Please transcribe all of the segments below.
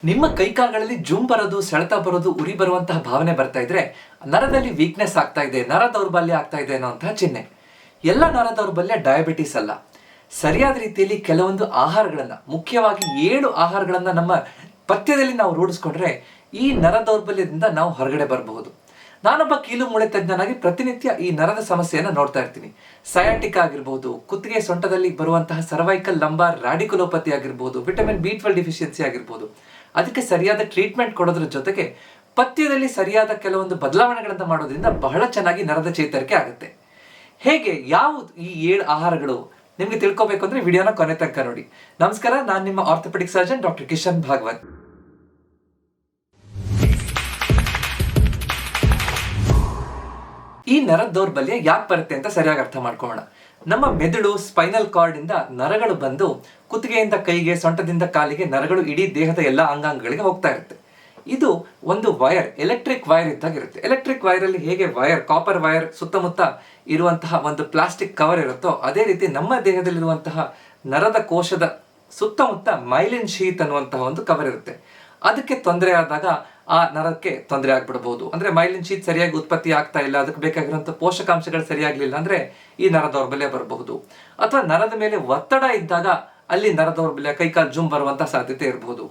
ನಿಮ್ಮ ಕೈಕಾಲುಗಳಲ್ಲಿ ಜುಮ್ ಬರೋದು, ಸೆಳೆತ ಬರೋದು, ಉರಿ ಬರುವಂತಹ ಭಾವನೆ ಬರ್ತಾ ಇದ್ರೆ ನರದಲ್ಲಿ ವೀಕ್ನೆಸ್ ಆಗ್ತಾ ಇದೆ, ನರ ದೌರ್ಬಲ್ಯ ಆಗ್ತಾ ಇದೆ ಅನ್ನೋಂತಹ ಚಿಹ್ನೆ. ಎಲ್ಲ ನರ ದೌರ್ಬಲ್ಯ ಡಯಾಬಿಟಿಸ್ ಅಲ್ಲ. ಸರಿಯಾದ ರೀತಿಯಲ್ಲಿ ಕೆಲವೊಂದು ಆಹಾರಗಳನ್ನ, ಮುಖ್ಯವಾಗಿ 7 ಆಹಾರಗಳನ್ನ ನಮ್ಮ ಪಥ್ಯದಲ್ಲಿ ನಾವು ರೂಢಿಸ್ಕೊಂಡ್ರೆ ಈ ನರ ದೌರ್ಬಲ್ಯದಿಂದ ನಾವು ಹೊರಗಡೆ ಬರಬಹುದು. ನಾನೊಬ್ಬ ಕೀಲು ಮೂಳೆ ತಜ್ಞನಾಗಿ ಪ್ರತಿನಿತ್ಯ ಈ ನರದ ಸಮಸ್ಯೆಯನ್ನು ನೋಡ್ತಾ ಇರ್ತೀನಿ. ಸಯಾಟಿಕ್ ಆಗಿರ್ಬೋದು, ಕುತ್ತಿಗೆ ಸೊಂಟದಲ್ಲಿ ಬರುವಂತಹ ಸರ್ವೈಕಲ್ ಲಂಬಾರ್ ರಾಡಿಕುಲೋಪತಿ ಆಗಿರ್ಬೋದು, ವಿಟಮಿನ್ B12 ಡಿಫಿಷಿಯನ್ಸಿ ಆಗಿರ್ಬೋದು. ಅದಕ್ಕೆ ಸರಿಯಾದ ಟ್ರೀಟ್ಮೆಂಟ್ ಕೊಡೋದ್ರ ಜೊತೆಗೆ ಪಥ್ಯದಲ್ಲಿ ಸರಿಯಾದ ಕೆಲವೊಂದು ಬದಲಾವಣೆಗಳನ್ನು ಮಾಡೋದ್ರಿಂದ ಬಹಳ ಚೆನ್ನಾಗಿ ನರದ ಚೇತರಿಕೆ ಆಗುತ್ತೆ. ಹೇಗೆ, ಯಾವುದು ಈ 7 ಆಹಾರಗಳು ನಿಮ್ಗೆ ತಿಳ್ಕೊಬೇಕು ಅಂದ್ರೆ ವಿಡಿಯೋನ ಕೊನೆ ತನಕ ನೋಡಿ. ನಮಸ್ಕಾರ, ನಾನು ನಿಮ್ಮ orthopaedic surgeon doctor Kishan Bhagwat. ಈ ನರ ದೌರ್ಬಲ್ಯ ಯಾಕೆ ಬರುತ್ತೆ ಅಂತ ಸರಿಯಾಗಿ ಅರ್ಥ ಮಾಡ್ಕೊಳ್ಳೋಣ. ನಮ್ಮ ಮೆದುಳು, ಸ್ಪೈನಲ್ ಕಾರ್ಡ್ ಇಂದ ನರಗಳು ಬಂದು ಕುತ್ತಿಗೆಯಿಂದ ಕೈಗೆ, ಸೊಂಟದಿಂದ ಕಾಲಿಗೆ ನರಗಳು ಇಡೀ ದೇಹದ ಎಲ್ಲ ಅಂಗಾಂಗಗಳಿಗೆ ಹೋಗ್ತಾ ಇರುತ್ತೆ. ಇದು ಒಂದು ವೈರ್, ಎಲೆಕ್ಟ್ರಿಕ್ ವೈರ್ ಇದ್ದಾಗಿರುತ್ತೆ. ಎಲೆಕ್ಟ್ರಿಕ್ ವೈರ್ ಅಲ್ಲಿ ಹೇಗೆ ವೈರ್, ಕಾಪರ್ ವೈರ್ ಸುತ್ತಮುತ್ತ ಇರುವಂತಹ ಒಂದು ಪ್ಲಾಸ್ಟಿಕ್ ಕವರ್ ಇರುತ್ತೋ, ಅದೇ ರೀತಿ ನಮ್ಮ ದೇಹದಲ್ಲಿರುವಂತಹ ನರದ ಕೋಶದ ಸುತ್ತಮುತ್ತ ಮೈಲಿನ್ ಶೀತ್ ಅನ್ನುವಂತಹ ಒಂದು ಕವರ್ ಇರುತ್ತೆ. ಅದಕ್ಕೆ ತೊಂದರೆ ಆದಾಗ ಆ ನರಕ್ಕೆ ತೊಂದರೆ ಆಗ್ಬಿಡಬಹುದು. ಅಂದ್ರೆ ಮೈಲಿನ್ ಶೀತ್ ಸರಿಯಾಗಿ ಉತ್ಪತ್ತಿ ಆಗ್ತಾ ಇಲ್ಲ, ಅದಕ್ಕೆ ಬೇಕಾಗಿರುವಂತಹ ಪೋಷಕಾಂಶಗಳು ಸರಿಯಾಗ್ಲಿಲ್ಲ ಅಂದ್ರೆ ಈ ನರ ದೌರ್ಬಲ್ಯ ಬರಬಹುದು. ಅಥವಾ ನರದ ಮೇಲೆ ಒತ್ತಡ ಇದ್ದಾಗ ಅಲ್ಲಿ ನರ ದೌರ್ಬಲ್ಯ, ಕೈಕಾಲು ಜುಮ್ ಬರುವಂತಹ ಸಾಧ್ಯತೆ ಇರಬಹುದು.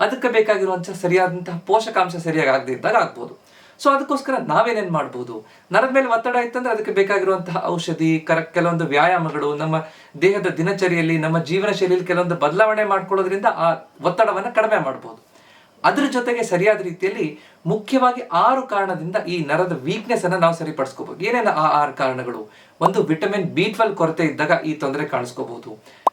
ಅದಕ್ಕೆ ಬೇಕಾಗಿರುವಂತಹ ಸರಿಯಾದಂತಹ ಪೋಷಕಾಂಶ ಸರಿಯಾಗಿ ಆಗದೆ ಇದ್ದಾಗ ಆಗ್ಬಹುದು. ಸೊ ಅದಕ್ಕೋಸ್ಕರ ನಾವೇನೇನ್ ಮಾಡಬಹುದು, ನರದ ಮೇಲೆ ಒತ್ತಡ ಇತ್ತಂದ್ರೆ ಅದಕ್ಕೆ ಬೇಕಾಗಿರುವಂತಹ ಔಷಧಿ, ಕೆಲವೊಂದು ವ್ಯಾಯಾಮಗಳು, ನಮ್ಮ ದೇಹದ ದಿನಚರಿಯಲ್ಲಿ, ನಮ್ಮ ಜೀವನ ಶೈಲಿಯಲ್ಲಿ ಕೆಲವೊಂದು ಬದಲಾವಣೆ ಮಾಡ್ಕೊಳ್ಳೋದ್ರಿಂದ ಆ ಒತ್ತಡವನ್ನ ಕಡಿಮೆ ಮಾಡಬಹುದು. ಅದ್ರ ಜೊತೆಗೆ ಸರಿಯಾದ ರೀತಿಯಲ್ಲಿ ಮುಖ್ಯವಾಗಿ 6 ಕಾರಣದಿಂದ ಈ ನರದ ವೀಕ್ನೆಸ್ ಅನ್ನ ನಾವು ಸರಿಪಡಿಸ್ಕೋಬಹುದು. ಏನೇನು ಆ 6 ಕಾರಣಗಳು? ಒಂದು, ವಿಟಮಿನ್ B12 ಕೊರತೆ ಇದ್ದಾಗ ಈ ತೊಂದರೆ ಕಾಣಿಸ್ಕೋಬಹುದು.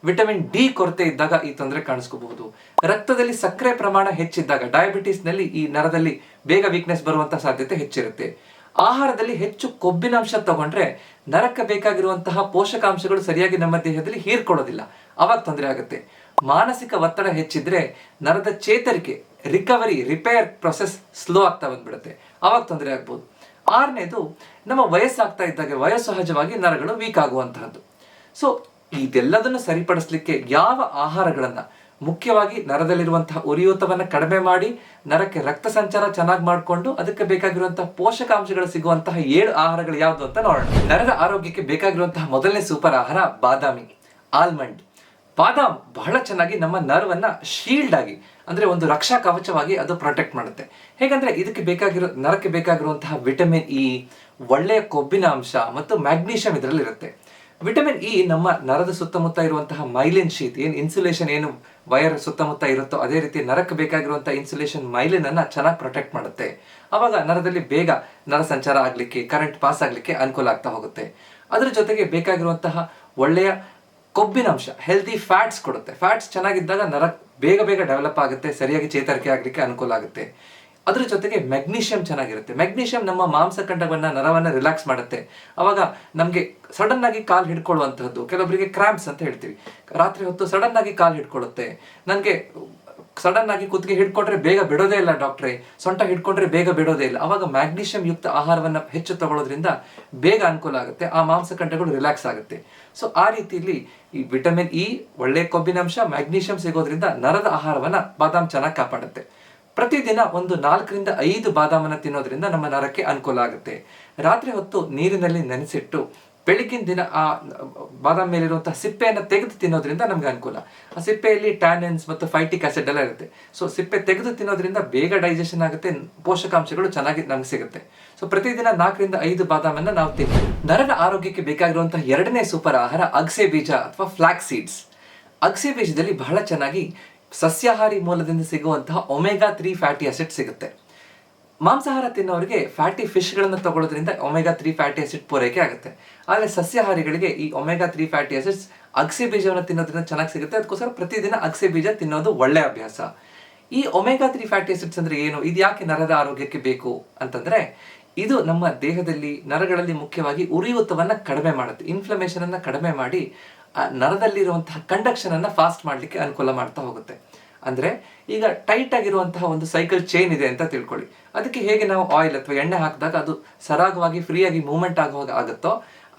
ವಿಟಮಿನ್ D ಕೊರತೆ ಇದ್ದಾಗ ಈ ತೊಂದರೆ ಕಾಣಿಸ್ಕೋಬಹುದು. ರಕ್ತದಲ್ಲಿ ಸಕ್ಕರೆ ಪ್ರಮಾಣ ಹೆಚ್ಚಿದ್ದಾಗ, ಡಯಾಬಿಟಿಸ್ ನಲ್ಲಿ ಈ ನರದಲ್ಲಿ ಬೇಗ ವೀಕ್ನೆಸ್ ಬರುವಂತಹ ಸಾಧ್ಯತೆ ಹೆಚ್ಚಿರುತ್ತೆ. ಆಹಾರದಲ್ಲಿ ಹೆಚ್ಚು ಕೊಬ್ಬಿನಾಂಶ ತಗೊಂಡ್ರೆ ನರಕ್ಕೆ ಬೇಕಾಗಿರುವಂತಹ ಪೋಷಕಾಂಶಗಳು ಸರಿಯಾಗಿ ನಮ್ಮ ದೇಹದಲ್ಲಿ ಹೀರ್ಕೊಳ್ಳೋದಿಲ್ಲ, ಅವಾಗ ತೊಂದರೆ ಆಗುತ್ತೆ. ಮಾನಸಿಕ ಒತ್ತಡ ಹೆಚ್ಚಿದ್ರೆ ನರದ ಚೇತರಿಕೆ, ರಿಪೇರ್ ಪ್ರೊಸೆಸ್ ಸ್ಲೋ ಆಗ್ತಾ ಬಂದ್ಬಿಡುತ್ತೆ, ಅವಾಗ ತೊಂದರೆ ಆಗ್ಬೋದು. 6ನೇದು, ನಮ್ಮ ವಯಸ್ಸಾಗ್ತಾ ಇದ್ದಾಗ ವಯೋಸಹಜವಾಗಿ ನರಗಳು ವೀಕ್ ಆಗುವಂತಹದ್ದು. ಸೊ ಇದೆಲ್ಲದನ್ನು ಸರಿಪಡಿಸ್ಲಿಕ್ಕೆ ಯಾವ ಆಹಾರಗಳನ್ನ, ಮುಖ್ಯವಾಗಿ ನರದಲ್ಲಿರುವಂತಹ ಉರಿಯೂತವನ್ನ ಕಡಿಮೆ ಮಾಡಿ ನರಕ್ಕೆ ರಕ್ತ ಸಂಚಾರ ಚೆನ್ನಾಗಿ ಮಾಡಿಕೊಂಡು ಅದಕ್ಕೆ ಬೇಕಾಗಿರುವಂತಹ ಪೋಷಕಾಂಶಗಳು ಸಿಗುವಂತಹ 7 ಆಹಾರಗಳು ಯಾವುದು ಅಂತ ನೋಡೋಣ. ನರದ ಆರೋಗ್ಯಕ್ಕೆ ಬೇಕಾಗಿರುವಂತಹ ಮೊದಲನೇ ಸೂಪರ್ ಆಹಾರ ಬಾದಾಮಿ, ಆಲ್ಮಂಡ್. ಬಾದಾಮ್ ಬಹಳ ಚೆನ್ನಾಗಿ ನಮ್ಮ ನರ್ವನ್ನ ಶೀಲ್ಡ್ ಆಗಿ, ಅಂದ್ರೆ ಒಂದು ರಕ್ಷಾ ಕವಚವಾಗಿ ಅದು ಪ್ರೊಟೆಕ್ಟ್ ಮಾಡುತ್ತೆ. ಹೇಗಂದ್ರೆ ಇದಕ್ಕೆ ನರಕ್ಕೆ ಬೇಕಾಗಿರುವಂತಹ ವಿಟಮಿನ್ E, ಒಳ್ಳೆಯ ಕೊಬ್ಬಿನ ಅಂಶ ಮತ್ತು ಮ್ಯಾಗ್ನೀಷಿಯಂ ಇದರಲ್ಲಿ ಇರುತ್ತೆ. ವಿಟಮಿನ್ E ನಮ್ಮ ನರದ ಸುತ್ತಮುತ್ತ ಇರುವಂತಹ ಮೈಲಿನ್ ಶೀತ್, ಇನ್ಸುಲೇಷನ್ ವೈರ್ ಸುತ್ತಮುತ್ತ ಇರುತ್ತೋ ಅದೇ ರೀತಿ ನರಕ್ಕೆ ಬೇಕಾಗಿರುವಂತಹ ಇನ್ಸುಲೇಷನ್ ಮೈಲಿನ್ ಅನ್ನ ಚೆನ್ನಾಗಿ ಪ್ರೊಟೆಕ್ಟ್ ಮಾಡುತ್ತೆ. ಅವಾಗ ನರದಲ್ಲಿ ಬೇಗ ನರ ಸಂಚಾರ ಆಗ್ಲಿಕ್ಕೆ, ಕರೆಂಟ್ ಪಾಸ್ ಆಗ್ಲಿಕ್ಕೆ ಅನುಕೂಲ ಆಗ್ತಾ ಹೋಗುತ್ತೆ. ಅದ್ರ ಜೊತೆಗೆ ಬೇಕಾಗಿರುವಂತಹ ಒಳ್ಳೆಯ ಕೊಬ್ಬಿನಾಂಶ, ಹೆಲ್ದಿ ಫ್ಯಾಟ್ಸ್ ಕೊಡುತ್ತೆ. ಫ್ಯಾಟ್ಸ್ ಚೆನ್ನಾಗಿದ್ದಾಗ ನರ ಬೇಗ ಡೆವಲಪ್ ಆಗುತ್ತೆ, ಸರಿಯಾಗಿ ಚೇತರಿಕೆ ಆಗ್ಲಿಕ್ಕೆ ಅನುಕೂಲ ಆಗುತ್ತೆ. ಅದ್ರ ಜೊತೆಗೆ ಮೆಗ್ನೀಷಿಯಂ ಚೆನ್ನಾಗಿರುತ್ತೆ. ಮೆಗ್ನೀಷಿಯಂ ನಮ್ಮ ಮಾಂಸಖಂಡವನ್ನ, ನರವನ್ನ ರಿಲ್ಯಾಕ್ಸ್ ಮಾಡುತ್ತೆ. ಅವಾಗ ನಮ್ಗೆ ಸಡನ್ ಆಗಿ ಕಾಲು ಹಿಡ್ಕೊಳ್ಳುವಂತಹದ್ದು, ಕೆಲವೊಬ್ಬರಿಗೆ ಕ್ರಾಂಪ್ಸ್ ಅಂತ ಹೇಳ್ತೀವಿ, ರಾತ್ರಿ ಹೊತ್ತು ಸಡನ್ ಆಗಿ ಕಾಲು ಹಿಡ್ಕೊಳ್ಳುತ್ತೆ, ನನ್ಗೆ ಸಡನ್ ಆಗಿ ಕುತ್ತಿಗೆ ಹಿಡ್ಕೊಂಡ್ರೆ ಬೇಗ ಬಿಡೋದೇ ಇಲ್ಲ ಡಾಕ್ಟ್ರೆ, ಸೊಂಟ ಹಿಡ್ಕೊಂಡ್ರೆ ಬೇಗ ಬಿಡೋದೇ ಇಲ್ಲ, ಅವಾಗ ಮ್ಯಾಗ್ನೀಷಿಯಂ ಯುಕ್ತ ಆಹಾರವನ್ನ ಹೆಚ್ಚು ತಗೊಳ್ಳೋದ್ರಿಂದ ಬೇಗ ಅನುಕೂಲ ಆಗುತ್ತೆ, ಆ ಮಾಂಸಖಂಡಗಳು ರಿಲ್ಯಾಕ್ಸ್ ಆಗುತ್ತೆ. ಸೊ ಆ ರೀತಿಯಲ್ಲಿ ಈ ವಿಟಮಿನ್ E, ಒಳ್ಳೆ ಕೊಬ್ಬಿನಾಂಶ, ಮ್ಯಾಗ್ನೀಷಿಯಂ ಸಿಗೋದ್ರಿಂದ ನರದ ಆಹಾರವನ್ನ ಬಾದಾಮ್ ಚೆನ್ನಾಗಿ ಕಾಪಾಡುತ್ತೆ. ಪ್ರತಿದಿನ ಒಂದು 4 ರಿಂದ 5 ಬಾದಾಮನ್ನ ತಿನ್ನೋದ್ರಿಂದ ನಮ್ಮ ನರಕ್ಕೆ ಅನುಕೂಲ ಆಗುತ್ತೆ. ರಾತ್ರಿ ಹೊತ್ತು ನೀರಿನಲ್ಲಿ ನೆನೆಸಿಟ್ಟು ಬೆಳಗಿನ ದಿನ ಆ ಬಾದಾಮ್ ಮೇಲಿರುವಂತಹ ಸಿಪ್ಪೆಯನ್ನು ತೆಗೆದು ತಿನ್ನೋದ್ರಿಂದ ನಮ್ಗೆ ಅನುಕೂಲ. ಆ ಸಿಪ್ಪೆಯಲ್ಲಿ ಟ್ಯಾನಿನ್ಸ್ ಮತ್ತು ಫೈಟಿಕ್ ಆಸಿಡ್ ಎಲ್ಲ ಇರುತ್ತೆ. ಸೊ ಸಿಪ್ಪೆ ತೆಗೆದು ತಿನ್ನೋದ್ರಿಂದ ಬೇಗ ಡೈಜೆಷನ್ ಆಗುತ್ತೆ, ಪೋಷಕಾಂಶಗಳು ಚೆನ್ನಾಗಿ ನಮ್ಗೆ ಸಿಗುತ್ತೆ. ಸೊ ಪ್ರತಿದಿನ 4 ರಿಂದ 5 ಬಾದಾಮನ್ನ ನಾವು ತಿನ್ನಿ. ನರದ ಆರೋಗ್ಯಕ್ಕೆ ಬೇಕಾಗಿರುವಂತಹ 2ನೇ ಸೂಪರ್ ಆಹಾರ ಅಗಸೆ ಬೀಜ ಅಥವಾ ಫ್ಲಾಕ್ಸ್ ಸೀಡ್ಸ್. ಅಗಸೆ ಬೀಜದಲ್ಲಿ ಬಹಳ ಚೆನ್ನಾಗಿ ಸಸ್ಯಾಹಾರಿ ಮೂಲದಿಂದ ಸಿಗುವಂತಹ ಒಮೆಗಾ 3 ಫ್ಯಾಟಿ ಆಸಿಡ್ ಸಿಗುತ್ತೆ. ಮಾಂಸಾಹಾರ ತಿನ್ನೋರಿಗೆ ಫ್ಯಾಟಿ ಫಿಶ್ಗಳನ್ನು ತಗೊಳ್ಳೋದ್ರಿಂದ ಒಮೆಗಾ 3 ಫ್ಯಾಟಿ ಆಸಿಡ್ ಪೂರೈಕೆ ಆಗುತ್ತೆ. ಆದರೆ ಸಸ್ಯಾಹಾರಿಗಳಿಗೆ ಈ ಒಮೆಗಾ 3 ಫ್ಯಾಟಿ ಆಸಿಡ್ಸ್ ಅಗಸೆ ಬೀಜವನ್ನು ತಿನ್ನೋದ್ರಿಂದ ಚೆನ್ನಾಗಿ ಸಿಗುತ್ತೆ. ಅದಕ್ಕೋಸ್ಕರ ಪ್ರತಿದಿನ ಅಗಸೆ ಬೀಜ ತಿನ್ನೋದು ಒಳ್ಳೆಯ ಅಭ್ಯಾಸ. ಈ ಒಮೆಗಾ 3 ಫ್ಯಾಟಿ ಆಸಿಡ್ಸ್ ಅಂದ್ರೆ ಏನು, ಇದು ಯಾಕೆ ನರದ ಆರೋಗ್ಯಕ್ಕೆ ಬೇಕು ಅಂತಂದ್ರೆ, ಇದು ನಮ್ಮ ದೇಹದಲ್ಲಿ ನರಗಳಲ್ಲಿ ಮುಖ್ಯವಾಗಿ ಉರಿಯೂತವನ್ನ ಕಡಿಮೆ ಮಾಡುತ್ತೆ, ಇನ್ಫ್ಲಮೇಷನ್ ಅನ್ನ ಕಡಿಮೆ ಮಾಡಿ ನರದಲ್ಲಿರುವಂತಹ ಕಂಡಕ್ಷನ್ ಅನ್ನ ಫಾಸ್ಟ್ ಮಾಡ್ಲಿಕ್ಕೆ ಅನುಕೂಲ ಮಾಡ್ತಾ ಹೋಗುತ್ತೆ. ಅಂದ್ರೆ ಈಗ ಟೈಟ್ ಆಗಿರುವಂತಹ ಒಂದು ಸೈಕಲ್ ಚೈನ್ ಇದೆ ಅಂತ ತಿಳ್ಕೊಳ್ಳಿ, ಅದಕ್ಕೆ ಹೇಗೆ ನಾವು ಆಯಿಲ್ ಅಥವಾ ಎಣ್ಣೆ ಹಾಕಿದಾಗ ಅದು ಸರಾಗವಾಗಿ ಫ್ರೀಯಾಗಿ ಮೂವ್ಮೆಂಟ್ ಆಗುವಾಗ ಆಗುತ್ತೋ,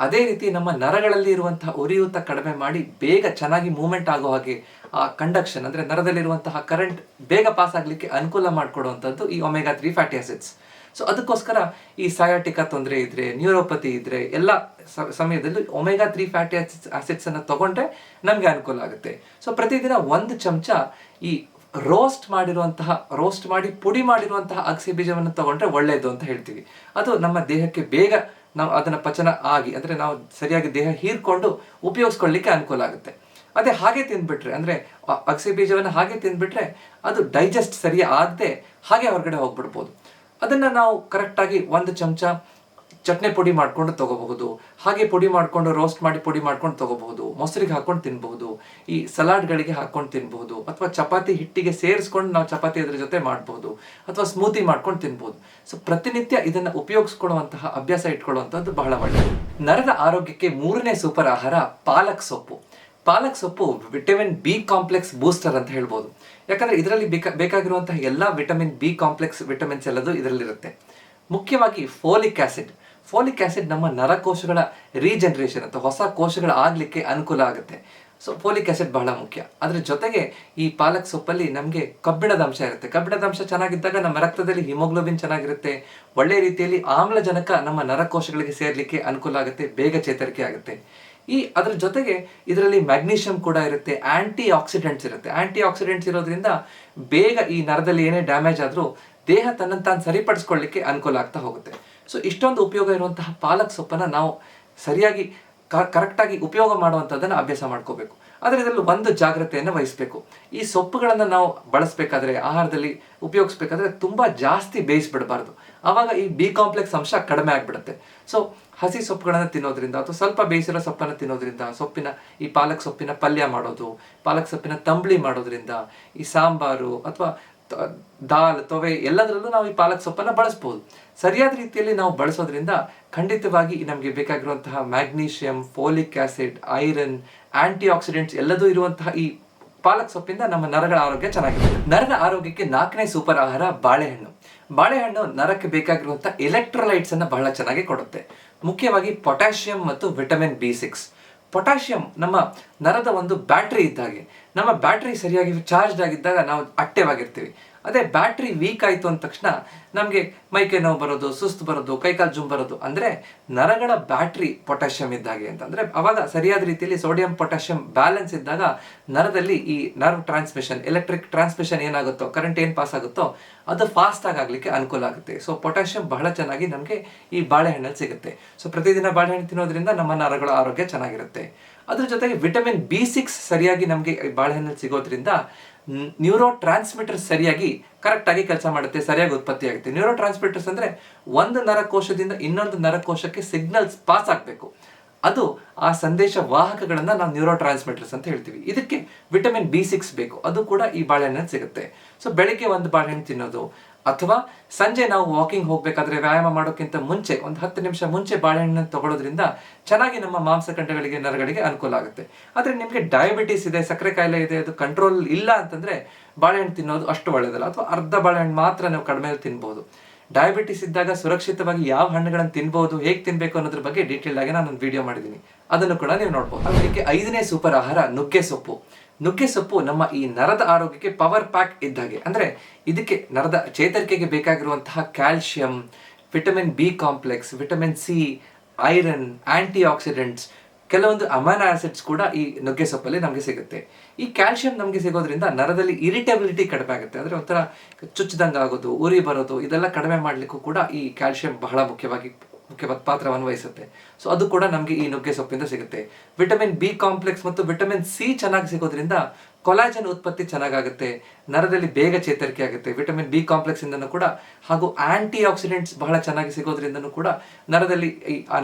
ಅದೇ ರೀತಿ ನಮ್ಮ ನರಗಳಲ್ಲಿ ಇರುವಂತಹ ಉರಿಯೂತ ಕಡಿಮೆ ಮಾಡಿ ಬೇಗ ಚೆನ್ನಾಗಿ ಮೂವ್ಮೆಂಟ್ ಆಗೋ ಹಾಗೆ ಆ ಕಂಡಕ್ಷನ್ ಅಂದರೆ ನರದಲ್ಲಿರುವಂತಹ ಕರೆಂಟ್ ಬೇಗ ಪಾಸ್ ಆಗಲಿಕ್ಕೆ ಅನುಕೂಲ ಮಾಡಿಕೊಡುವಂಥದ್ದು ಈ ಒಮೆಗಾ 3 ಫ್ಯಾಟಿ ಆಸಿಡ್ಸ್. ಸೊ ಅದಕ್ಕೋಸ್ಕರ ಈ ಸಯಾಟಿಕಾ ತೊಂದರೆ ಇದ್ರೆ, ನ್ಯೂರೋಪತಿ ಇದ್ರೆ ಎಲ್ಲ ಸಮಯದಲ್ಲಿ ಒಮೆಗಾ 3 ಫ್ಯಾಟಿ ಆಸಿಡ್ಸ್ ಅನ್ನು ತಗೊಂಡ್ರೆ ನಮಗೆ ಅನುಕೂಲ ಆಗುತ್ತೆ. ಸೊ ಪ್ರತಿದಿನ 1 ಚಮಚ ಈ ರೋಸ್ಟ್ ಮಾಡಿ ಪುಡಿ ಮಾಡಿರುವಂತಹ ಅಗಸೆ ಬೀಜವನ್ನು ತಗೊಂಡ್ರೆ ಒಳ್ಳೆಯದು ಅಂತ ಹೇಳ್ತೀವಿ. ಅದು ನಮ್ಮ ದೇಹಕ್ಕೆ ಬೇಗ ನಾವು ಅದನ್ನ ಪಚನ ಆಗಿ ಅಂದರೆ ನಾವು ಸರಿಯಾಗಿ ದೇಹ ಹೀರ್ಕೊಂಡು ಉಪಯೋಗಿಸ್ಕೊಳ್ಳಿಕ್ಕೆ ಅನುಕೂಲ ಆಗುತ್ತೆ. ಅದೇ ಹಾಗೆ ತಿಂದ್ಬಿಟ್ರೆ ಅಂದರೆ ಅಗಸೆ ಬೀಜವನ್ನು ಹಾಗೆ ತಿಂದ್ಬಿಟ್ರೆ ಅದು ಡೈಜೆಸ್ಟ್ ಸರಿ ಆಗದೆ ಹಾಗೆ ಹೊರಗಡೆ ಹೋಗ್ಬಿಡ್ಬೋದು. ಅದನ್ನು ನಾವು ಕರೆಕ್ಟಾಗಿ 1 ಚಮಚ ಚಟ್ನಿ ಪುಡಿ ಮಾಡ್ಕೊಂಡು ತಗೋಬಹುದು, ಹಾಗೆ ಪುಡಿ ಮಾಡ್ಕೊಂಡು ರೋಸ್ಟ್ ಮಾಡಿ ಪುಡಿ ಮಾಡ್ಕೊಂಡು ತಗೋಬಹುದು, ಮೊಸರಿಗೆ ಹಾಕೊಂಡು ತಿನ್ಬಹುದು, ಈ ಸಲಾಡ್ಗಳಿಗೆ ಹಾಕೊಂಡು ತಿನ್ಬಹುದು, ಅಥವಾ ಚಪಾತಿ ಹಿಟ್ಟಿಗೆ ಸೇರಿಸ್ಕೊಂಡು ನಾವು ಚಪಾತಿ ಅದ್ರ ಜೊತೆ ಮಾಡಬಹುದು, ಅಥವಾ ಸ್ಮೂತಿ ಮಾಡ್ಕೊಂಡು ತಿನ್ಬಹುದು. ಸೊ ಪ್ರತಿನಿತ್ಯ ಇದನ್ನು ಉಪಯೋಗಿಸ್ಕೊಳ್ಳುವಂತಹ ಅಭ್ಯಾಸ ಇಟ್ಕೊಳ್ಳುವಂಥದ್ದು ಬಹಳ ಒಳ್ಳೆಯದು. ನರದ ಆರೋಗ್ಯಕ್ಕೆ 3ನೇ ಸೂಪರ್ ಆಹಾರ ಪಾಲಕ್ ಸೊಪ್ಪು. ಪಾಲಕ್ ಸೊಪ್ಪು ವಿಟಮಿನ್ ಬಿ ಕಾಂಪ್ಲೆಕ್ಸ್ ಬೂಸ್ಟರ್ ಅಂತ ಹೇಳ್ಬೋದು. ಯಾಕಂದ್ರೆ ಇದರಲ್ಲಿ ಬೇಕಾಗಿರುವಂತಹ ಎಲ್ಲ ವಿಟಮಿನ್ ಬಿ ಕಾಂಪ್ಲೆಕ್ಸ್ ವಿಟಮಿನ್ಸ್ ಎಲ್ಲದೂ ಇದರಲ್ಲಿರುತ್ತೆ. ಮುಖ್ಯವಾಗಿ ಫೋಲಿಕ್ ಆಸಿಡ್ ನಮ್ಮ ನರಕೋಶಗಳ ರೀಜನರೇಷನ್ ಅಥವಾ ಹೊಸ ಕೋಶಗಳ ಆಗ್ಲಿಕ್ಕೆ ಅನುಕೂಲ ಆಗುತ್ತೆ. ಸೊ ಫೋಲಿಕ್ ಆಸಿಡ್ ಬಹಳ ಮುಖ್ಯ. ಅದ್ರ ಜೊತೆಗೆ ಈ ಪಾಲಕ್ ಸೊಪ್ಪಲ್ಲಿ ನಮಗೆ ಕಬ್ಬಿಣದ ಅಂಶ ಇರುತ್ತೆ. ಕಬ್ಬಿಣದ ಅಂಶ ಚೆನ್ನಾಗಿದ್ದಾಗ ನಮ್ಮ ರಕ್ತದಲ್ಲಿ ಹಿಮೋಗ್ಲೋಬಿನ್ ಚೆನ್ನಾಗಿರುತ್ತೆ, ಒಳ್ಳೆ ರೀತಿಯಲ್ಲಿ ಆಮ್ಲಜನಕ ನಮ್ಮ ನರಕೋಶಗಳಿಗೆ ಸೇರ್ಲಿಕ್ಕೆ ಅನುಕೂಲ ಆಗುತ್ತೆ, ಬೇಗ ಚೇತರಿಕೆ ಆಗುತ್ತೆ. ಅದ್ರ ಜೊತೆಗೆ ಇದರಲ್ಲಿ ಮ್ಯಾಗ್ನೀಷಿಯಂ ಕೂಡ ಇರುತ್ತೆ, ಆಂಟಿ ಆಕ್ಸಿಡೆಂಟ್ಸ್ ಇರೋದ್ರಿಂದ ಬೇಗ ಈ ನರದಲ್ಲಿ ಏನೇ ಡ್ಯಾಮೇಜ್ ಆದ್ರೂ ದೇಹ ತನ್ನನ್ನು ತಾನು ಸರಿಪಡಿಸ್ಕೊಳ್ಳಿಕ್ಕೆ ಅನುಕೂಲ ಆಗ್ತಾ ಹೋಗುತ್ತೆ. ಸೊ ಇಷ್ಟೊಂದು ಉಪಯೋಗ ಇರುವಂತಹ ಪಾಲಕ್ ಸೊಪ್ಪನ್ನು ನಾವು ಸರಿಯಾಗಿ ಕರೆಕ್ಟಾಗಿ ಉಪಯೋಗ ಮಾಡುವಂಥದ್ದನ್ನು ಅಭ್ಯಾಸ ಮಾಡ್ಕೋಬೇಕು. ಆದರೆ ಇದರಲ್ಲಿ ಒಂದು ಜಾಗ್ರತೆಯನ್ನು ವಹಿಸಬೇಕು. ಈ ಸೊಪ್ಪುಗಳನ್ನು ನಾವು ಬಳಸಬೇಕಾದ್ರೆ, ಆಹಾರದಲ್ಲಿ ಉಪಯೋಗಿಸ್ಬೇಕಾದ್ರೆ ತುಂಬ ಜಾಸ್ತಿ ಬೇಯಿಸ್ಬಿಡಬಾರ್ದು. ಆವಾಗ ಈ ಬಿ ಕಾಂಪ್ಲೆಕ್ಸ್ ಅಂಶ ಕಡಿಮೆ ಆಗಿಬಿಡುತ್ತೆ. ಸೊ ಹಸಿ ಸೊಪ್ಪುಗಳನ್ನು ತಿನ್ನೋದ್ರಿಂದ ಅಥವಾ ಸ್ವಲ್ಪ ಬೇಯಿಸಿರೋ ಸೊಪ್ಪನ್ನು ತಿನ್ನೋದ್ರಿಂದ, ಈ ಪಾಲಕ್ ಸೊಪ್ಪಿನ ಪಲ್ಯ ಮಾಡೋದು, ಪಾಲಕ್ ಸೊಪ್ಪಿನ ತಂಬಳಿ ಮಾಡೋದ್ರಿಂದ, ಈ ಸಾಂಬಾರು ಅಥವಾ ದಾಲ್ ತೊವೆ ಎಲ್ಲದರಲ್ಲೂ ನಾವು ಈ ಪಾಲಕ್ ಸೊಪ್ಪನ್ನು ಬಳಸ್ಬೋದು. ಸರಿಯಾದ ರೀತಿಯಲ್ಲಿ ನಾವು ಬಳಸೋದ್ರಿಂದ ಖಂಡಿತವಾಗಿ ನಮಗೆ ಬೇಕಾಗಿರುವಂತಹ magnesium, folic acid, iron, antioxidants ಎಲ್ಲದೂ ಇರುವಂತಹ ಈ ಪಾಲಕ್ ಸೊಪ್ಪಿಂದ ನಮ್ಮ ನರಗಳ ಆರೋಗ್ಯ ಚೆನ್ನಾಗಿದೆ. ನರದ ಆರೋಗ್ಯಕ್ಕೆ 4ನೇ ಸೂಪರ್ ಆಹಾರ ಬಾಳೆಹಣ್ಣು ನರಕ್ಕೆ ಬೇಕಾಗಿರುವಂತಹ ಎಲೆಕ್ಟ್ರೋಲೈಟ್ಸ್ ಅನ್ನು ಬಹಳ ಚೆನ್ನಾಗಿ ಕೊಡುತ್ತೆ. ಮುಖ್ಯವಾಗಿ ಪೊಟ್ಯಾಷಿಯಂ ಮತ್ತು ವಿಟಮಿನ್ B6. ಪೊಟ್ಯಾಷಿಯಂ ನಮ್ಮ ನರದ ಒಂದು ಬ್ಯಾಟ್ರಿ ಇದ್ದಾಗೆ. ನಮ್ಮ ಬ್ಯಾಟ್ರಿ ಸರಿಯಾಗಿ ಚಾರ್ಜ್ ಆಗಿದ್ದಾಗ ನಾವು ಆಕ್ಟಿವ್ ಆಗಿರ್ತೀವಿ. ಅದೇ ಬ್ಯಾಟ್ರಿ ವೀಕ್ ಆಯಿತು ಅಂದ ತಕ್ಷಣ ನಮಗೆ ಮೈಕೈ ನೋವು ಬರೋದು, ಸುಸ್ತು ಬರೋದು, ಕೈಕಾಲು ಜುಮ್ ಬರೋದು. ಅಂದರೆ ನರಗಳ ಬ್ಯಾಟ್ರಿ ಪೊಟ್ಯಾಷಿಯಂ ಇದ್ದಾಗೆ ಅಂತ. ಅಂದರೆ ಅವಾಗ ಸರಿಯಾದ ರೀತಿಯಲ್ಲಿ ಸೋಡಿಯಂ ಪೊಟ್ಯಾಷಿಯಂ ಬ್ಯಾಲೆನ್ಸ್ ಇದ್ದಾಗ ನರದಲ್ಲಿ ಈ ನರ್ವ್ ಟ್ರಾನ್ಸ್ಮಿಷನ್, ಎಲೆಕ್ಟ್ರಿಕ್ ಟ್ರಾನ್ಸ್ಮಿಷನ್ ಏನಾಗುತ್ತೋ, ಕರೆಂಟ್ ಏನು ಪಾಸ್ ಆಗುತ್ತೋ ಅದು ಫಾಸ್ಟಾಗಿ ಆಗಲಿಕ್ಕೆ ಅನುಕೂಲ ಆಗುತ್ತೆ. ಸೊ ಪೊಟ್ಯಾಷಿಯಂ ಬಹಳ ಚೆನ್ನಾಗಿ ನಮಗೆ ಈ ಬಾಳೆಹಣ್ಣಲ್ಲಿ ಸಿಗುತ್ತೆ. ಸೊ ಪ್ರತಿದಿನ ಬಾಳೆಹಣ್ಣು ತಿನ್ನೋದ್ರಿಂದ ನಮ್ಮ ನರಗಳ ಆರೋಗ್ಯ ಚೆನ್ನಾಗಿರುತ್ತೆ. ಅದ್ರ ಜೊತೆಗೆ ವಿಟಮಿನ್ B6 ಸರಿಯಾಗಿ ನಮಗೆ ಬಾಳೆಹಣ್ಣಲ್ಲಿ ಸಿಗೋದ್ರಿಂದ ನ್ಯೂರೋ ಟ್ರಾನ್ಸ್ಮಿಟರ್ಸ್ ಸರಿಯಾಗಿ ಕರೆಕ್ಟಾಗಿ ಕೆಲಸ ಮಾಡುತ್ತೆ, ಸರಿಯಾಗಿ ಉತ್ಪತ್ತಿ ಆಗುತ್ತೆ. ನ್ಯೂರೋ ಟ್ರಾನ್ಸ್ಮಿಟರ್ಸ್ ಅಂದರೆ ಒಂದು ನರಕೋಶದಿಂದ ಇನ್ನೊಂದು ನರಕೋಶಕ್ಕೆ ಸಿಗ್ನಲ್ಸ್ ಪಾಸ್ ಆಗಬೇಕು. ಅದು ಆ ಸಂದೇಶ ವಾಹಕಗಳನ್ನು ನಾವು ನ್ಯೂರೋ ಟ್ರಾನ್ಸ್ಮಿಟರ್ಸ್ ಅಂತ ಹೇಳ್ತೀವಿ. ಇದಕ್ಕೆ ವಿಟಮಿನ್ B6 ಬೇಕು. ಅದು ಕೂಡ ಈ ಬಾಳೆಹಣ್ಣಲ್ಲಿ ಸಿಗುತ್ತೆ. ಸೊ ಬೆಳಿಗ್ಗೆ ಒಂದು ಬಾಳೆಹಣ್ಣು ತಿನ್ನೋದು, ಅಥವಾ ಸಂಜೆ ನಾವು ವಾಕಿಂಗ್ ಹೋಗಬೇಕಾದ್ರೆ, ವ್ಯಾಯಾಮ ಮಾಡೋಕ್ಕಿಂತ ಮುಂಚೆ ಒಂದು 10 ನಿಮಿಷ ಮುಂಚೆ ಬಾಳೆಹಣ್ಣನ್ನು ತಗೊಳ್ಳೋದ್ರಿಂದ ಚೆನ್ನಾಗಿ ನಮ್ಮ ಮಾಂಸಖಂಡಗಳಿಗೆ, ನರಗಳಿಗೆ ಅನುಕೂಲ ಆಗುತ್ತೆ. ಆದರೆ ನಿಮಗೆ ಡಯಾಬಿಟಿಸ್ ಇದೆ, ಸಕ್ಕರೆ ಕಾಯಿಲೆ ಇದೆ, ಅದು ಕಂಟ್ರೋಲ್ ಇಲ್ಲ ಅಂತಂದರೆ ಬಾಳೆಹಣ್ಣು ತಿನ್ನೋದು ಅಷ್ಟು ಒಳ್ಳೆಯದಲ್ಲ. ಅಥವಾ ಅರ್ಧ ಬಾಳೆಹಣ್ಣು ಮಾತ್ರ ನಾವು ಕಡಿಮೆ ತಿನ್ಬೋದು. ಡಯಾಬಿಟಿಸ್ ಇದ್ದಾಗ ಸುರಕ್ಷಿತವಾಗಿ ಯಾವ ಹಣ್ಣುಗಳನ್ನು ತಿನ್ಬಹುದು, ಹೇಗೆ ತಿನ್ಬೇಕು ಅನ್ನೋದ್ರ ಬಗ್ಗೆ ಡೀಟೇಲ್ ಆಗಿ ನಾನು ಒಂದು ವಿಡಿಯೋ ಮಾಡಿದ್ದೀನಿ, ಅದನ್ನು ಕೂಡ ನೀವು ನೋಡ್ಬೋದು. ಅದಕ್ಕೆ 5ನೇ ಸೂಪರ್ ಆಹಾರ ನುಗ್ಗೆ ಸೊಪ್ಪು ನಮ್ಮ ಈ ನರದ ಆರೋಗ್ಯಕ್ಕೆ ಪವರ್ ಪ್ಯಾಕ್ ಇದ್ದಾಗೆ. ಅಂದರೆ ಇದಕ್ಕೆ ನರದ ಚೇತರಿಕೆಗೆ ಬೇಕಾಗಿರುವಂತಹ calcium, vitamin B complex, vitamin C, iron, antioxidants, ಕೆಲವೊಂದು ಅಮೈನೋ ಆಸಿಡ್ಸ್ ಕೂಡ ಈ ನುಗ್ಗೆ ಸೊಪ್ಪಲ್ಲಿ ನಮಗೆ ಸಿಗುತ್ತೆ. ಈ ಕ್ಯಾಲ್ಶಿಯಂ ನಮಗೆ ಸಿಗೋದ್ರಿಂದ ನರದಲ್ಲಿ ಇರಿಟಬಿಲಿಟಿ ಕಡಿಮೆ ಆಗುತ್ತೆ. ಅಂದರೆ ಒಂಥರ ಚುಚ್ಚದಂಗೆ ಆಗೋದು, ಉರಿ ಬರೋದು, ಇದೆಲ್ಲ ಕಡಿಮೆ ಮಾಡಲಿಕ್ಕೂ ಕೂಡ ಈ ಕ್ಯಾಲ್ಶಿಯಂ ಬಹಳ ಮುಖ್ಯವಾದ ಪಾತ್ರವನ್ನು ವಹಿಸುತ್ತೆ. ಸೊ ಅದು ಕೂಡ ನಮಗೆ ಈ ನುಗ್ಗೆ ಸೊಪ್ಪಿಂದ ಸಿಗುತ್ತೆ. ವಿಟಮಿನ್ ಬಿ ಕಾಂಪ್ಲೆಕ್ಸ್ ಮತ್ತು ವಿಟಮಿನ್ ಸಿ ಚೆನ್ನಾಗಿ ಸಿಗೋದ್ರಿಂದ ಕೊಲಾಜನ್ ಉತ್ಪತ್ತಿ ಚೆನ್ನಾಗುತ್ತೆ, ನರದಲ್ಲಿ ಬೇಗ ಚೇತರಿಕೆ ಆಗುತ್ತೆ. ವಿಟಮಿನ್ ಬಿ ಕಾಂಪ್ಲೆಕ್ಸ್ ಇಂದನೂ ಕೂಡ, ಹಾಗೂ ಆಂಟಿ ಆಕ್ಸಿಡೆಂಟ್ಸ್ ಬಹಳ ಚೆನ್ನಾಗಿ ಸಿಗೋದ್ರಿಂದನೂ ಕೂಡ ನರದಲ್ಲಿ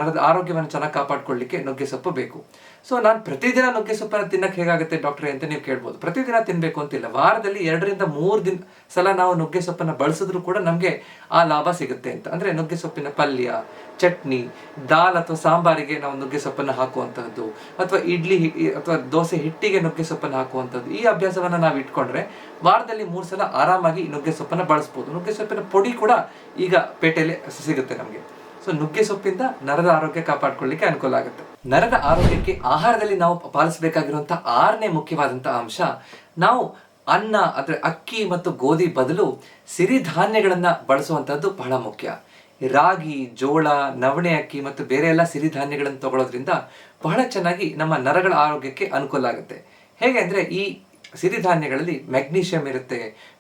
ನರದ ಆರೋಗ್ಯವನ್ನು ಚೆನ್ನಾಗಿ ಕಾಪಾಡ್ಕೊಳ್ಳಿಕ್ಕೆ ನುಗ್ಗೆ ಸೊಪ್ಪು ಬೇಕು. ಸೊ ನಾನು ಪ್ರತಿದಿನ ನುಗ್ಗೆ ಸೊಪ್ಪನ್ನು ತಿನ್ನಕ್ಕೆ ಹೇಗಾಗುತ್ತೆ ಡಾಕ್ಟ್ರೆ ಅಂತ ನೀವು ಕೇಳ್ಬೋದು. ಪ್ರತಿದಿನ ತಿನ್ನಬೇಕು ಅಂತಿಲ್ಲ. ವಾರದಲ್ಲಿ 2 ರಿಂದ 3 ಸಲ ನಾವು ನುಗ್ಗೆ ಸೊಪ್ಪನ್ನು ಬಳಸಿದ್ರು ಕೂಡ ನಮಗೆ ಆ ಲಾಭ ಸಿಗುತ್ತೆ ಅಂತ. ಅಂದರೆ ನುಗ್ಗೆ ಸೊಪ್ಪಿನ ಪಲ್ಯ, ಚಟ್ನಿ, ದಾಲ್ ಅಥವಾ ಸಾಂಬಾರಿಗೆ ನಾವು ನುಗ್ಗೆ ಸೊಪ್ಪನ್ನು ಹಾಕುವಂಥದ್ದು, ಅಥವಾ ಇಡ್ಲಿ ಅಥವಾ ದೋಸೆ ಹಿಟ್ಟಿಗೆ ನುಗ್ಗೆ ಸೊಪ್ಪನ್ನು ಹಾಕುವಂಥದ್ದು, ಈ ಅಭ್ಯಾಸವನ್ನು ನಾವು ಇಟ್ಕೊಂಡ್ರೆ ವಾರದಲ್ಲಿ 3 ಸಲ ಆರಾಮಾಗಿ ನುಗ್ಗೆ ಸೊಪ್ಪನ್ನು ಬಳಸ್ಬೋದು. ನುಗ್ಗೆ ಸೊಪ್ಪಿನ ಪುಡಿ ಕೂಡ ಈಗ ಪೇಟೆಯಲ್ಲಿ ಸಿಗುತ್ತೆ ನಮಗೆ. ಸೊ ನುಗ್ಗೆ ಸೊಪ್ಪಿಂದ ನರದ ಆರೋಗ್ಯ ಕಾಪಾಡ್ಕೊಳ್ಳಿಕ್ಕೆ ಅನುಕೂಲ ಆಗುತ್ತೆ. ನರದ ಆರೋಗ್ಯಕ್ಕೆ ಆಹಾರದಲ್ಲಿ ನಾವು ಪಾಲಿಸಬೇಕಾಗಿರುವಂತಹ 6ನೇ ಮುಖ್ಯವಾದಂತಹ ಅಂಶ, ನಾವು ಅನ್ನ ಅಂದರೆ ಅಕ್ಕಿ ಮತ್ತು ಗೋಧಿ ಬದಲು ಸಿರಿಧಾನ್ಯಗಳನ್ನ ಬಳಸುವಂಥದ್ದು ಬಹಳ ಮುಖ್ಯ. ರಾಗಿ, ಜೋಳ, ನವಣೆ ಅಕ್ಕಿ ಮತ್ತು ಬೇರೆ ಎಲ್ಲ ಸಿರಿಧಾನ್ಯಗಳನ್ನು ತಗೊಳ್ಳೋದ್ರಿಂದ ಬಹಳ ಚೆನ್ನಾಗಿ ನಮ್ಮ ನರಗಳ ಆರೋಗ್ಯಕ್ಕೆ ಅನುಕೂಲ ಆಗುತ್ತೆ. ಹೇಗೆ ಅಂದರೆ ಈ ಸಿರಿಧಾನ್ಯಗಳಲ್ಲಿ ಮೆಗ್ನೀಷಿಯಂ ಇರುತ್ತೆ,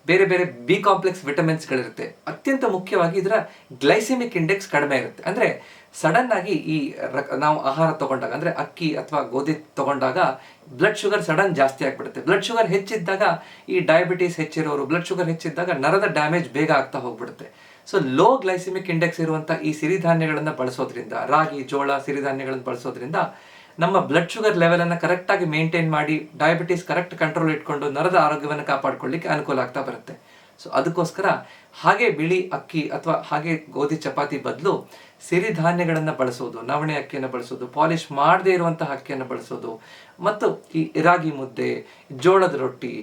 ಬೇರೆ ಬೇರೆ ಬಿ ಕಾಂಪ್ಲೆಕ್ಸ್ ವಿಟಮಿನ್ಸ್ಗಳಿರುತ್ತೆ. ಅತ್ಯಂತ ಮುಖ್ಯವಾಗಿ ಇದರ ಗ್ಲೈಸೆಮಿಕ್ ಇಂಡೆಕ್ಸ್ ಕಡಿಮೆ ಇರುತ್ತೆ. ಅಂದರೆ ಸಡನ್ ಆಗಿ ಈ ನಾವು ಆಹಾರ ತಗೊಂಡಾಗ ಅಂದರೆ ಅಕ್ಕಿ ಅಥವಾ ಗೋಧಿ ತಗೊಂಡಾಗ ಬ್ಲಡ್ ಶುಗರ್ ಸಡನ್ ಜಾಸ್ತಿ ಆಗಿಬಿಡುತ್ತೆ. ಬ್ಲಡ್ ಶುಗರ್ ಹೆಚ್ಚಿದ್ದಾಗ ಈ ಡಯಾಬಿಟೀಸ್ ಹೆಚ್ಚಿರೋರು ಬ್ಲಡ್ ಶುಗರ್ ಹೆಚ್ಚಿದ್ದಾಗ ನರದ ಡ್ಯಾಮೇಜ್ ಬೇಗ ಆಗ್ತಾ ಹೋಗ್ಬಿಡುತ್ತೆ. ಸೊ ಲೋ ಗ್ಲೈಸೆಮಿಕ್ ಇಂಡೆಕ್ಸ್ ಇರುವಂಥ ಈ ಸಿರಿಧಾನ್ಯಗಳನ್ನು ಬಳಸೋದ್ರಿಂದ, ರಾಗಿ, ಜೋಳ ಸಿರಿಧಾನ್ಯಗಳನ್ನು ಬಳಸೋದ್ರಿಂದ ನಮ್ಮ ಬ್ಲಡ್ ಶುಗರ್ ಲೆವೆಲನ್ನು ಕರೆಕ್ಟಾಗಿ ಮೇಂಟೈನ್ ಮಾಡಿ ಡಯಾಬಿಟೀಸ್ ಕರೆಕ್ಟ್ ಕಂಟ್ರೋಲ್ ಇಟ್ಕೊಂಡು ನರದ ಆರೋಗ್ಯವನ್ನು ಕಾಪಾಡ್ಕೊಳ್ಳಿಕ್ಕೆ ಅನುಕೂಲ ಆಗ್ತಾ ಬರುತ್ತೆ. ಸೊ ಅದಕ್ಕೋಸ್ಕರ ಹಾಗೆ ಬಿಳಿ ಅಕ್ಕಿ ಅಥವಾ ಹಾಗೆ ಗೋಧಿ ಚಪಾತಿ ಬದಲು ಸಿರಿಧಾನ್ಯಗಳನ್ನು ಬಳಸೋದು, ನವಣೆ ಅಕ್ಕಿಯನ್ನು ಬಳಸೋದು, ಪಾಲಿಶ್ ಮಾಡದೇ ಇರುವಂತಹ ಅಕ್ಕಿಯನ್ನು ಬಳಸೋದು ಮತ್ತು ಈ ರಾಗಿ ಮುದ್ದೆ, ಜೋಳದ ರೊಟ್ಟಿ,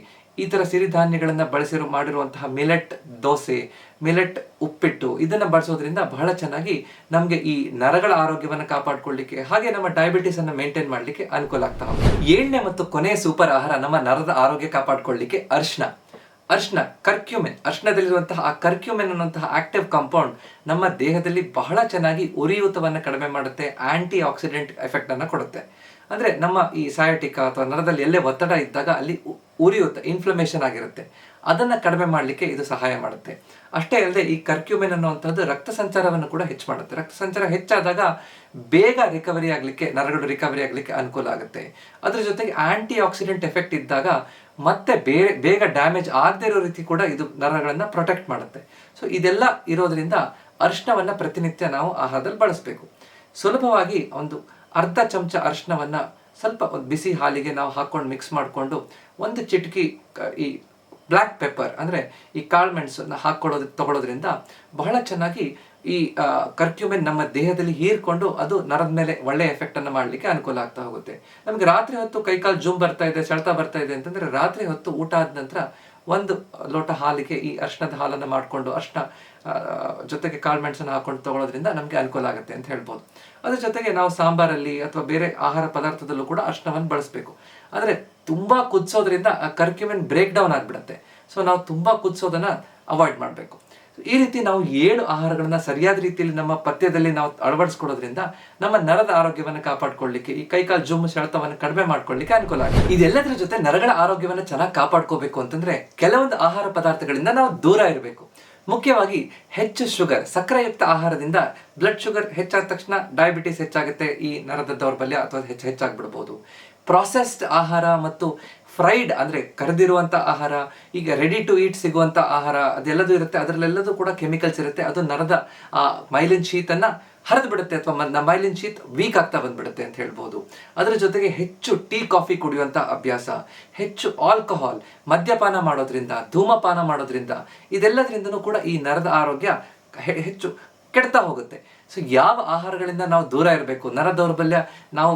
ಈ ಥರ ಸಿರಿಧಾನ್ಯಗಳನ್ನು ಮಾಡಿರುವಂತಹ ಮಿಲೆಟ್ ದೋಸೆ, ಮಿಲೆಟ್ ಉಪ್ಪಿಟ್ಟು ಇದನ್ನು ಬಳಸೋದ್ರಿಂದ ಬಹಳ ಚೆನ್ನಾಗಿ ನಮಗೆ ಈ ನರಗಳ ಆರೋಗ್ಯವನ್ನು ಕಾಪಾಡ್ಕೊಳ್ಳಿಕ್ಕೆ ಹಾಗೆ ನಮ್ಮ ಡಯಾಬಿಟೀಸನ್ನು ಮೇಂಟೈನ್ ಮಾಡಲಿಕ್ಕೆ ಅನುಕೂಲ ಆಗ್ತಾ ಹೋಗುತ್ತೆ. 7ನೇ ಮತ್ತು ಕೊನೆಯ ಸೂಪರ್ ಆಹಾರ ನಮ್ಮ ನರದ ಆರೋಗ್ಯ ಕಾಪಾಡ್ಕೊಳ್ಳಿಕ್ಕೆ ಅರಿಶಿನ, ಕರ್ಕ್ಯೂಮಿನ್. ಅರಿಶಿನದಲ್ಲಿರುವಂತಹ ಆ ಕರ್ಕ್ಯೂಮಿನ್ ಅನ್ನುವಂತಹ ಆಕ್ಟಿವ್ ಕಾಂಪೌಂಡ್ ನಮ್ಮ ದೇಹದಲ್ಲಿ ಬಹಳ ಚೆನ್ನಾಗಿ ಉರಿಯೂತವನ್ನು ಕಡಿಮೆ ಮಾಡುತ್ತೆ, ಆಂಟಿ ಆಕ್ಸಿಡೆಂಟ್ ಎಫೆಕ್ಟ್ ಅನ್ನು ಕೊಡುತ್ತೆ. ಅಂದರೆ ನಮ್ಮ ಈ ಸಯಾಟಿಕಾ ಅಥವಾ ನರದಲ್ಲಿ ಎಲ್ಲೇ ಒತ್ತಡ ಇದ್ದಾಗ ಅಲ್ಲಿ ಉರಿಯೂತ, ಇನ್ಫ್ಲಮೇಷನ್ ಆಗಿರುತ್ತೆ, ಅದನ್ನು ಕಡಿಮೆ ಮಾಡಲಿಕ್ಕೆ ಇದು ಸಹಾಯ ಮಾಡುತ್ತೆ. ಅಷ್ಟೇ ಅಲ್ಲದೆ ಈ ಕರ್ಕ್ಯೂಮಿನ್ ಅನ್ನುವಂಥದ್ದು ರಕ್ತ ಸಂಚಾರವನ್ನು ಕೂಡ ಹೆಚ್ಚು ಮಾಡುತ್ತೆ. ರಕ್ತ ಸಂಚಾರ ಹೆಚ್ಚಾದಾಗ ಬೇಗ ನರಗಳು ರಿಕವರಿ ಆಗಲಿಕ್ಕೆ ಅನುಕೂಲ ಆಗುತ್ತೆ. ಅದರ ಜೊತೆಗೆ ಆಂಟಿ ಆಕ್ಸಿಡೆಂಟ್ ಎಫೆಕ್ಟ್ ಇದ್ದಾಗ ಮತ್ತೆ ಬೇಗ ಡ್ಯಾಮೇಜ್ ಆಗದೇ ಇರೋ ರೀತಿ ಕೂಡ ಇದು ನರಗಳನ್ನು ಪ್ರೊಟೆಕ್ಟ್ ಮಾಡುತ್ತೆ. ಸೊ ಇದೆಲ್ಲ ಇರೋದ್ರಿಂದ ಅರಿಶಿನವನ್ನು ಪ್ರತಿನಿತ್ಯ ನಾವು ಆಹಾರದಲ್ಲಿ ಬಳಸಬೇಕು. ಸುಲಭವಾಗಿ ಒಂದು ಅರ್ಧ ಚಮಚ ಅರಿಶಿನವನ್ನು ಸ್ವಲ್ಪ ಒಂದು ಬಿಸಿ ಹಾಲಿಗೆ ನಾವು ಹಾಕ್ಕೊಂಡು ಮಿಕ್ಸ್ ಮಾಡಿಕೊಂಡು ಒಂದು ಚಿಟಕಿ ಈ ಬ್ಲ್ಯಾಕ್ ಪೆಪ್ಪರ್ ಅಂದರೆ ಈ ಕಾಳುಮೆಣಸನ್ನು ತಗೊಳ್ಳೋದ್ರಿಂದ ಬಹಳ ಚೆನ್ನಾಗಿ ಈ ಕರ್ಕ್ಯೂಮಿನ್ ನಮ್ಮ ದೇಹದಲ್ಲಿ ಹೀರ್ಕೊಂಡು ಅದು ನರದ ಮೇಲೆ ಒಳ್ಳೆಯ ಎಫೆಕ್ಟನ್ನು ಮಾಡಲಿಕ್ಕೆ ಅನುಕೂಲ ಆಗ್ತಾ ಹೋಗುತ್ತೆ. ನಮಗೆ ರಾತ್ರಿ ಹೊತ್ತು ಕೈಕಾಲು ಜುಮ್ ಬರ್ತಾ ಇದೆ, ಸೆಳೆತ ಬರ್ತಾ ಇದೆ ಅಂತಂದರೆ ರಾತ್ರಿ ಹೊತ್ತು ಊಟ ಆದ ನಂತರ ಒಂದು ಲೋಟ ಹಾಲಿಗೆ ಈ ಅರಿಶಿಣದ ಹಾಲನ್ನು ಮಾಡಿಕೊಂಡು ಅರಿಶಿನ ಜೊತೆಗೆ ಕಾಳುಮೆಣಸನ್ನು ಹಾಕೊಂಡು ತಗೊಳ್ಳೋದ್ರಿಂದ ನಮಗೆ ಅನುಕೂಲ ಆಗುತ್ತೆ ಅಂತ ಹೇಳ್ಬೋದು. ಅದ್ರ ಜೊತೆಗೆ ನಾವು ಸಾಂಬಾರಲ್ಲಿ ಅಥವಾ ಬೇರೆ ಆಹಾರ ಪದಾರ್ಥದಲ್ಲೂ ಕೂಡ ಅರಿಶಿನವನ್ನು ಬಳಸಬೇಕು. ಆದರೆ ತುಂಬ ಕುದಿಸೋದ್ರಿಂದ ಆ ಕರ್ಕ್ಯೂಮಿನ್ ಬ್ರೇಕ್ ಡೌನ್ ಆಗಿಬಿಡುತ್ತೆ. ಸೊ ನಾವು ತುಂಬ ಕುದಿಸೋದನ್ನು ಅವಾಯ್ಡ್ ಮಾಡಬೇಕು. ಈ ರೀತಿ ನಾವು 7 ಆಹಾರಗಳನ್ನ ಸರಿಯಾದ ರೀತಿಯಲ್ಲಿ ನಮ್ಮ ಪಥ್ಯದಲ್ಲಿ ನಾವು ಅಳವಡಿಸ್ಕೊಳ್ಳೋದ್ರಿಂದ ನಮ್ಮ ನರದ ಆರೋಗ್ಯವನ್ನು ಕಾಪಾಡ್ಕೊಳ್ಳಿಕ್ಕೆ, ಈ ಕೈಕಾಲು ಜುಮ್ಮು ಸೆಳೆತವನ್ನು ಕಡಿಮೆ ಮಾಡ್ಕೊಳ್ಳಿಕ್ಕೆ ಅನುಕೂಲ ಆಗುತ್ತೆ. ಇದೆಲ್ಲದರ ಜೊತೆ ನರಗಳ ಆರೋಗ್ಯವನ್ನು ಚೆನ್ನಾಗಿ ಕಾಪಾಡ್ಕೋಬೇಕು ಅಂತಂದ್ರೆ ಕೆಲವೊಂದು ಆಹಾರ ಪದಾರ್ಥಗಳಿಂದ ನಾವು ದೂರ ಇರಬೇಕು. ಮುಖ್ಯವಾಗಿ ಹೆಚ್ಚು ಶುಗರ್, ಸಕ್ಕರೆಯುಕ್ತ ಆಹಾರದಿಂದ ಬ್ಲಡ್ ಶುಗರ್ ಹೆಚ್ಚಾದ ತಕ್ಷಣ ಡಯಾಬಿಟೀಸ್ ಹೆಚ್ಚಾಗುತ್ತೆ, ಈ ನರದ ದೌರ್ಬಲ್ಯ ಅಥವಾ ಹೆಚ್ಚಾಗ್ಬಿಡ್ಬೋದು. ಪ್ರಾಸೆಸ್ಡ್ ಆಹಾರ ಮತ್ತು ಫ್ರೈಡ್ ಅಂದರೆ ಕರೆದಿರುವಂಥ ಆಹಾರ, ಈಗ ರೆಡಿ ಟು ಈಟ್ ಸಿಗುವಂಥ ಆಹಾರ ಅದೆಲ್ಲದೂ ಇರುತ್ತೆ. ಅದರಲ್ಲೆಲ್ಲದೂ ಕೂಡ ಕೆಮಿಕಲ್ಸ್ ಇರುತ್ತೆ. ಅದು ನರದ ಮೈಲಿನ್ ಶೀತನ್ನು ಹರಿದು ಬಿಡುತ್ತೆ ಅಥವಾ ಮೈಲಿನ್ ಶೀತ್ ವೀಕ್ ಆಗ್ತಾ ಬಂದ್ಬಿಡುತ್ತೆ ಅಂತ ಹೇಳ್ಬೋದು. ಅದರ ಜೊತೆಗೆ ಹೆಚ್ಚು ಟೀ ಕಾಫಿ ಕುಡಿಯುವಂಥ ಅಭ್ಯಾಸ, ಹೆಚ್ಚು ಆಲ್ಕೋಹಾಲ್, ಮದ್ಯಪಾನ ಮಾಡೋದ್ರಿಂದ, ಧೂಮಪಾನ ಮಾಡೋದ್ರಿಂದ ಇದೆಲ್ಲದರಿಂದನೂ ಕೂಡ ಈ ನರದ ಆರೋಗ್ಯ ಹೆಚ್ಚು ಕೆಡ್ತಾ ಹೋಗುತ್ತೆ. ಸೊ ಯಾವ ಆಹಾರಗಳಿಂದ ನಾವು ದೂರ ಇರಬೇಕು, ನರ ದೌರ್ಬಲ್ಯ ನಾವು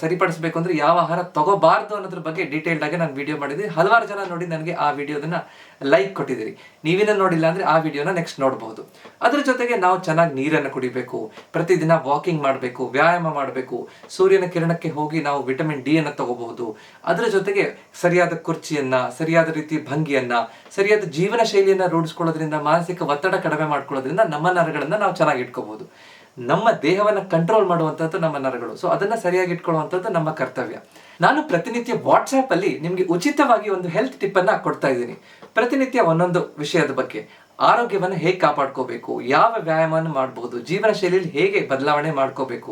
ಸರಿಪಡಿಸಬೇಕು ಅಂದರೆ ಯಾವ ಆಹಾರ ತಗೋಬಾರ್ದು ಅನ್ನೋದ್ರ ಬಗ್ಗೆ ಡೀಟೇಲ್ಡ್ ಆಗಿ ನಾನು ವಿಡಿಯೋ ಮಾಡಿದ್ದೀನಿ. ಹಲವಾರು ಜನ ನೋಡಿ ನನಗೆ ಆ ವಿಡಿಯೋದನ್ನ ಲೈಕ್ ಕೊಟ್ಟಿದ್ದೀರಿ. ನೀವಿನ್ನ ನೋಡಿಲ್ಲ ಅಂದರೆ ಆ ವಿಡಿಯೋನ ನೆಕ್ಸ್ಟ್ ನೋಡಬಹುದು. ಅದ್ರ ಜೊತೆಗೆ ನಾವು ಚೆನ್ನಾಗಿ ನೀರನ್ನು ಕುಡಿಬೇಕು, ಪ್ರತಿದಿನ ವಾಕಿಂಗ್ ಮಾಡಬೇಕು, ವ್ಯಾಯಾಮ ಮಾಡಬೇಕು, ಸೂರ್ಯನ ಕಿರಣಕ್ಕೆ ಹೋಗಿ ನಾವು ವಿಟಮಿನ್ ಡಿ ಅನ್ನು ತಗೋಬಹುದು. ಅದರ ಜೊತೆಗೆ ಸರಿಯಾದ ಕುರ್ಚಿಯನ್ನ, ಸರಿಯಾದ ರೀತಿ ಭಂಗಿಯನ್ನ, ಸರಿಯಾದ ಜೀವನ ಶೈಲಿಯನ್ನು ರೂಢಿಸ್ಕೊಳ್ಳೋದ್ರಿಂದ, ಮಾನಸಿಕ ಒತ್ತಡ ಕಡಿಮೆ ಮಾಡ್ಕೊಳ್ಳೋದ್ರಿಂದ ನಮ್ಮ ನರಗಳನ್ನು ನಾವು ಚೆನ್ನಾಗಿ ಇಟ್ಕೋಬಹುದು. ನಮ್ಮ ದೇಹವನ್ನು ಕಂಟ್ರೋಲ್ ಮಾಡುವಂಥದ್ದು ನಮ್ಮ ನರಗಳು. ಸೊ ಅದನ್ನು ಸರಿಯಾಗಿ ಇಟ್ಕೊಳ್ಳುವಂಥದ್ದು ನಮ್ಮ ಕರ್ತವ್ಯ. ನಾನು ಪ್ರತಿನಿತ್ಯ ವಾಟ್ಸ್ಆ್ಯಪ್ ಅಲ್ಲಿ ನಿಮಗೆ ಉಚಿತವಾಗಿ ಒಂದು ಹೆಲ್ತ್ ಟಿಪ್ ಅನ್ನ ಕೊಡ್ತಾ ಇದ್ದೀನಿ. ಪ್ರತಿನಿತ್ಯ ಒಂದೊಂದು ವಿಷಯದ ಬಗ್ಗೆ, ಆರೋಗ್ಯವನ್ನು ಹೇಗೆ ಕಾಪಾಡ್ಕೋಬೇಕು, ಯಾವ ವ್ಯಾಯಾಮವನ್ನು ಮಾಡಬಹುದು, ಜೀವನ ಶೈಲಿಯಲ್ಲಿ ಹೇಗೆ ಬದಲಾವಣೆ ಮಾಡ್ಕೋಬೇಕು,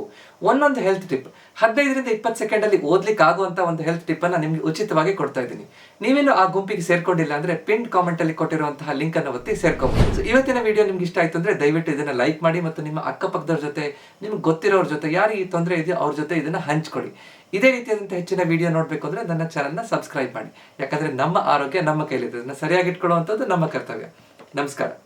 ಒಂದೊಂದು ಹೆಲ್ತ್ ಟಿಪ್ 15ರಿಂದ 20 ಸೆಕೆಂಡಲ್ಲಿ ಓದ್ಲಿಕ್ಕೆ ಆಗುವಂಥ ಒಂದು ಹೆಲ್ತ್ ಟಿಪ್ಪನ್ನು ನಿಮಗೆ ಉಚಿತವಾಗಿ ಕೊಡ್ತಾ ಇದ್ದೀನಿ. ನೀವೇನು ಆ ಗುಂಪಿಗೆ ಸೇರ್ಕೊಂಡಿಲ್ಲ ಅಂದರೆ ಪಿನ್ ಕಾಮೆಂಟಲ್ಲಿ ಕೊಟ್ಟಿರುವಂತಹ ಲಿಂಕನ್ನು ಒತ್ತಿ ಸೇರ್ಕೋಬಹುದು. ಸೊ ಇವತ್ತಿನ ವಿಡಿಯೋ ನಿಮ್ಗೆ ಇಷ್ಟ ಆಯಿತು ಅಂದರೆ ದಯವಿಟ್ಟು ಇದನ್ನು ಲೈಕ್ ಮಾಡಿ ಮತ್ತು ನಿಮ್ಮ ಅಕ್ಕಪಕ್ಕದವ್ರ ಜೊತೆ, ನಿಮ್ಗೆ ಗೊತ್ತಿರೋರ ಜೊತೆ, ಯಾರಿಗೆ ಈ ತೊಂದರೆ ಇದೆಯೋ ಅವ್ರ ಜೊತೆ ಇದನ್ನು ಹಂಚ್ಕೊಡಿ. ಇದೇ ರೀತಿಯಾದಂಥ ಹೆಚ್ಚಿನ ವಿಡಿಯೋ ನೋಡಬೇಕು ಅಂದರೆ ನನ್ನ ಚಾನಲ್ನ ಸಬ್ಸ್ಕ್ರೈಬ್ ಮಾಡಿ. ಯಾಕಂದರೆ ನಮ್ಮ ಆರೋಗ್ಯ ನಮ್ಮ ಕೈಲಿದೆ, ಅದನ್ನು ಸರಿಯಾಗಿ ಇಟ್ಕೊಳ್ಳುವಂಥದ್ದು ನಮ್ಮ ಕರ್ತವ್ಯ. ನಮಸ್ಕಾರ.